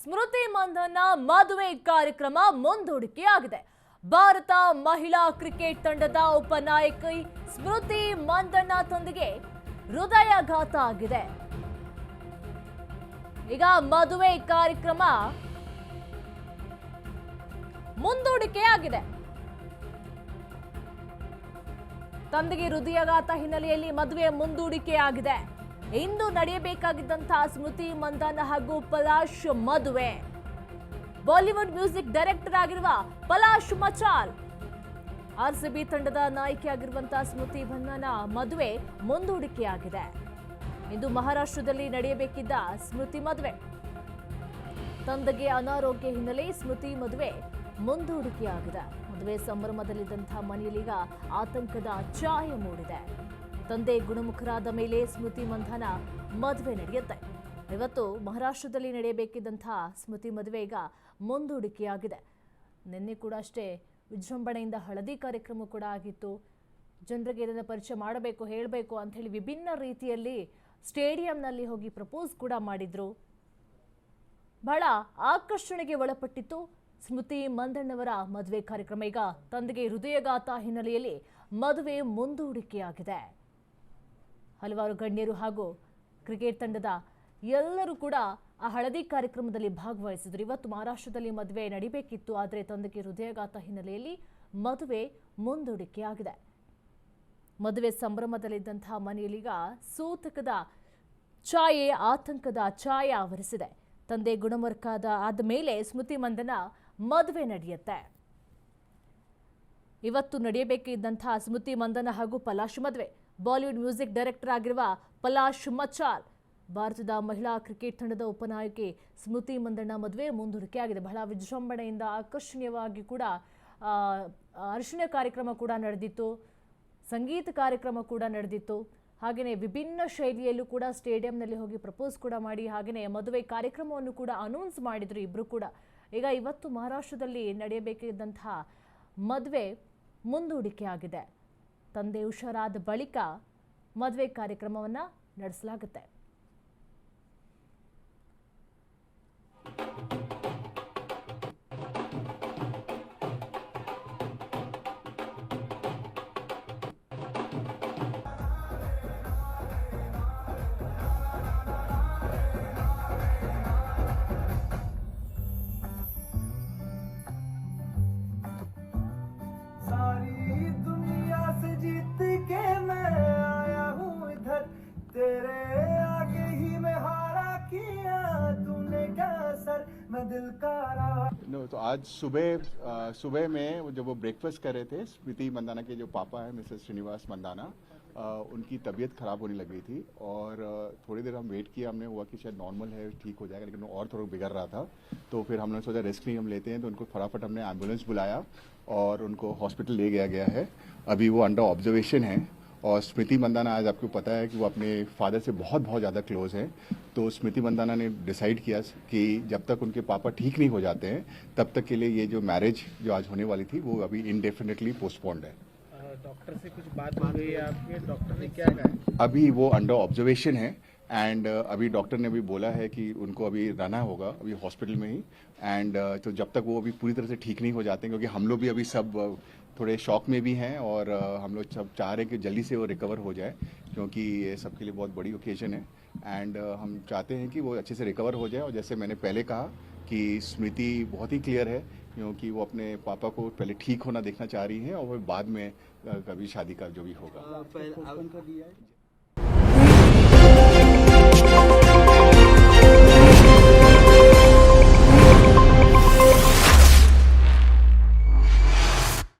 ಸ್ಮೃತಿ ಮಂಧನ ಮದುವೆ ಕಾರ್ಯಕ್ರಮ ಮುಂದೂಡಿಕೆಯಾಗಿದೆ. ಭಾರತ ಮಹಿಳಾ ಕ್ರಿಕೆಟ್ ತಂಡದ ಉಪನಾಯಕಿ ಸ್ಮೃತಿ ಮಂಧನದೊಂದಿಗೆ ಹೃದಯಾಘಾತ ಆಗಿದೆ. ಈಗ ಮದುವೆ ಕಾರ್ಯಕ್ರಮ ಮುಂದೂಡಿಕೆಯಾಗಿದೆ. ತಂದೆಗೆ ಹೃದಯಾಘಾತ ಹಿನ್ನೆಲೆಯಲ್ಲಿ ಮದುವೆ ಮುಂದೂಡಿಕೆಯಾಗಿದೆ. ಇಂದು ನಡೆಯಬೇಕಾಗಿದ್ದಂತಹ ಸ್ಮೃತಿ ಮಂಧನ ಹಾಗೂ ಪಲಾಶ್ ಮದುವೆ. ಬಾಲಿವುಡ್ ಮ್ಯೂಸಿಕ್ ಡೈರೆಕ್ಟರ್ ಆಗಿರುವ ಪಲಾಶ್ ಮಚಾಲ್, ಆರ್ಸಿಬಿ ತಂಡದ ನಾಯಕಿಯಾಗಿರುವಂತಹ ಸ್ಮೃತಿ ಮಂಧನ ಮದುವೆ ಮುಂದೂಡಿಕೆಯಾಗಿದೆ. ಇಂದು ಮಹಾರಾಷ್ಟ್ರದಲ್ಲಿ ನಡೆಯಬೇಕಿದ್ದ ಸ್ಮೃತಿ ಮದುವೆ. ತಂದೆಗೆ ಅನಾರೋಗ್ಯ ಹಿನ್ನೆಲೆ ಸ್ಮೃತಿ ಮದುವೆ ಮುಂದೂಡಿಕೆಯಾಗಿದೆ. ಮದುವೆ ಸಂಭ್ರಮದಲ್ಲಿದ್ದಂತಹ ಮನೆಯಲ್ಲೀಗ ಆತಂಕದ ಛಾಯೆ ಮೂಡಿದೆ. ತಂದೆ ಗುಣಮುಖರಾದ ಮೇಲೆ ಸ್ಮೃತಿ ಮಂಧನ ಮದುವೆ ನಡೆಯುತ್ತೆ. ಇವತ್ತು ಮಹಾರಾಷ್ಟ್ರದಲ್ಲಿ ನಡೆಯಬೇಕಿದ್ದಂತಹ ಸ್ಮೃತಿ ಮದುವೆ ಈಗ ಮುಂದೂಡಿಕೆಯಾಗಿದೆ. ನಿನ್ನೆ ಕೂಡ ಅಷ್ಟೇ ವಿಜೃಂಭಣೆಯಿಂದ ಹಳದಿ ಕಾರ್ಯಕ್ರಮ ಕೂಡ ಆಗಿತ್ತು. ಜನರಿಗೆ ಇದನ್ನು ಪರಿಚಯ ಮಾಡಬೇಕು, ಹೇಳಬೇಕು ಅಂತ ಹೇಳಿ ವಿಭಿನ್ನ ರೀತಿಯಲ್ಲಿ ಸ್ಟೇಡಿಯಂನಲ್ಲಿ ಹೋಗಿ ಪ್ರಪೋಸ್ ಕೂಡ ಮಾಡಿದ್ರು. ಬಹಳ ಆಕರ್ಷಣೆಗೆ ಒಳಪಟ್ಟಿತ್ತು ಸ್ಮೃತಿ ಮಂಧನವರ ಮದುವೆ ಕಾರ್ಯಕ್ರಮ. ಈಗ ತಂದೆಗೆ ಹೃದಯಾಘಾತ ಹಿನ್ನೆಲೆಯಲ್ಲಿ ಮದುವೆ ಮುಂದೂಡಿಕೆಯಾಗಿದೆ. ಹಲವಾರು ಗಣ್ಯರು ಹಾಗೂ ಕ್ರಿಕೆಟ್ ತಂಡದ ಎಲ್ಲರೂ ಕೂಡ ಆ ಹಳದಿ ಕಾರ್ಯಕ್ರಮದಲ್ಲಿ ಭಾಗವಹಿಸಿದ್ರು. ಇವತ್ತು ಮಹಾರಾಷ್ಟ್ರದಲ್ಲಿ ಮದುವೆ ನಡೀಬೇಕಿತ್ತು, ಆದರೆ ತಂದೆಗೆ ಹೃದಯಾಘಾತ ಹಿನ್ನೆಲೆಯಲ್ಲಿ ಮದುವೆ ಮುಂದೂಡಿಕೆಯಾಗಿದೆ. ಮದುವೆ ಸಂಭ್ರಮದಲ್ಲಿದ್ದಂತಹ ಮನೆಯಲ್ಲೀಗ ಸೂತಕದ ಛಾಯೆ, ಆತಂಕದ ಛಾಯೆ ಆವರಿಸಿದೆ. ತಂದೆ ಆದ ಮೇಲೆ ಸ್ಮೃತಿ ಮಂಧನ ಮದುವೆ ನಡೆಯುತ್ತೆ. ಇವತ್ತು ನಡೆಯಬೇಕಿದ್ದಂತಹ ಸ್ಮೃತಿ ಮಂಧನ ಹಾಗೂ ಪಲಾಶ್ ಮದುವೆ. ಬಾಲಿವುಡ್ ಮ್ಯೂಸಿಕ್ ಡೈರೆಕ್ಟರ್ ಆಗಿರುವ ಪಲಾಶ್ ಮಚಾಲ್, ಭಾರತದ ಮಹಿಳಾ ಕ್ರಿಕೆಟ್ ತಂಡದ ಉಪನಾಯಕಿ ಸ್ಮೃತಿ ಮಂಧನ ಮದುವೆ ಮುಂದೂಡಿಕೆಯಾಗಿದೆ. ಬಹಳ ವಿಜೃಂಭಣೆಯಿಂದ ಆಕರ್ಷಣೀಯವಾಗಿ ಕೂಡ ಅರಿಶಿನ ಕಾರ್ಯಕ್ರಮ ಕೂಡ ನಡೆದಿತ್ತು, ಸಂಗೀತ ಕಾರ್ಯಕ್ರಮ ಕೂಡ ನಡೆದಿತ್ತು. ಹಾಗೆಯೇ ವಿಭಿನ್ನ ಶೈಲಿಯಲ್ಲೂ ಕೂಡ ಸ್ಟೇಡಿಯಂನಲ್ಲಿ ಹೋಗಿ ಪ್ರಪೋಸ್ ಕೂಡ ಮಾಡಿ ಹಾಗೆಯೇ ಮದುವೆ ಕಾರ್ಯಕ್ರಮವನ್ನು ಕೂಡ ಅನೌನ್ಸ್ ಮಾಡಿದ್ರು ಇಬ್ಬರು ಕೂಡ. ಈಗ ಇವತ್ತು ಮಹಾರಾಷ್ಟ್ರದಲ್ಲಿ ನಡೆಯಬೇಕಿದ್ದಂತಹ ಮದುವೆ ಮುಂದೂಡಿಕೆಯಾಗಿದೆ. ತಂದೆ ಹುಷಾರಾದ ಬಳಿಕ ಮದುವೆ ಕಾರ್ಯಕ್ರಮವನ್ನು ನಡೆಸಲಾಗುತ್ತೆ. तो आज सुबह में जब वो ब्रेकफास्ट कर रहे थे, स्मृति मंदाना के जो पापा हैं मिसेस श्रीनिवास मंदाना, उनकी तबीयत खराब होने लग गई थी और थोड़ी देर हम वेट किया, हमने हुआ कि शायद नॉर्मल है, ठीक हो जाएगा, लेकिन और थोड़ा बिगड़ रहा था. तो फिर हमने सोचा रिस्क नहीं हम लेते हैं, तो उनको फटाफट हमने एम्बुलेंस बुलाया और उनको हॉस्पिटल ले गया है. अभी वो अंडर ऑब्जर्वेशन है. और स्मृति मंदाना, आज आपको पता है कि वो अपने फादर से बहुत ज़्यादा क्लोज हैं. तो स्मृति मंदाना ने डिसाइड किया कि जब तक उनके पापा ठीक नहीं हो जाते हैं तब तक के लिए ये जो मैरिज जो आज होने वाली थी वो अभी इंडेफिनेटली पोस्टपोन्ड है. डॉक्टर से कुछ बात हो गई है आपके? डॉक्टर ने क्या कहा? अभी वो अंडर ऑब्जर्वेशन है एंड अभी डॉक्टर ने अभी बोला है कि उनको अभी रहना होगा अभी हॉस्पिटल में ही. एंड तो जब तक वो अभी पूरी तरह से ठीक नहीं हो जाते हैं, क्योंकि हम लोग भी अभी सब थोड़े शॉक में भी हैं और हम लोग सब चाह रहे हैं कि जल्दी से वो रिकवर हो जाए, क्योंकि ये सबके लिए बहुत बड़ी ओकेजन है. एंड हम चाहते हैं कि वो अच्छे से रिकवर हो जाए. और जैसे मैंने पहले कहा कि स्मृति बहुत ही क्लियर है, क्योंकि वो अपने पापा को पहले ठीक होना देखना चाह रही हैं और वो बाद में कभी शादी का जो भी होगा.